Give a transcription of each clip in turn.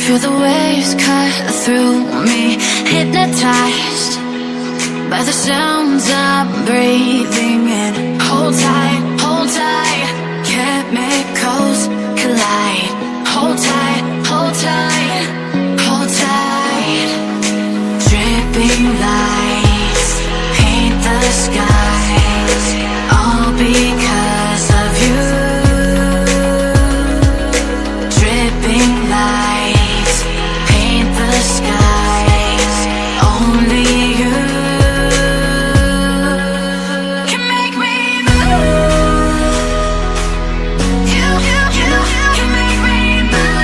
Feel the waves cut through me, hypnotized by the sounds I'm breathing in. Hold tight, chemicals collide. Hold tight, hold tight, hold tight. Dripping lights paint the skies, all because of you. Dripping lights paint the skies, only you can make me move. You can make me move.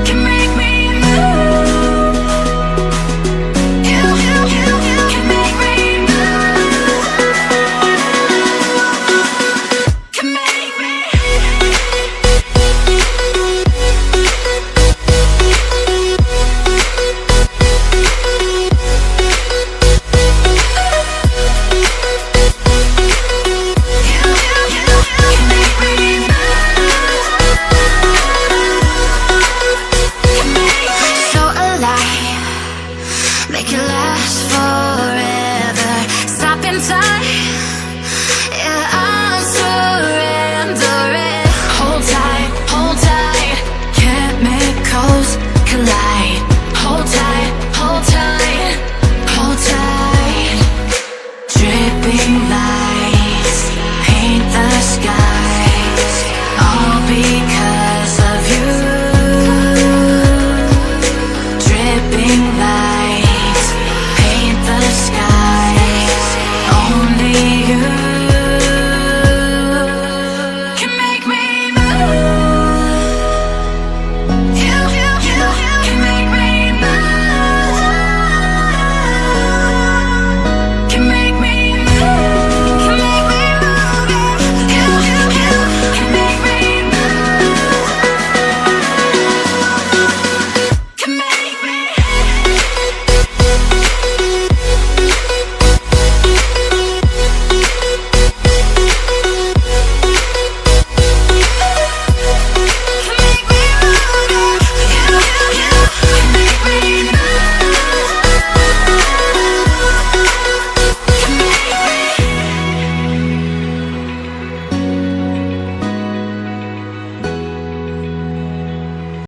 Can make me move. You can make me move. Can make me. So alive, make it last forever. Stop in time.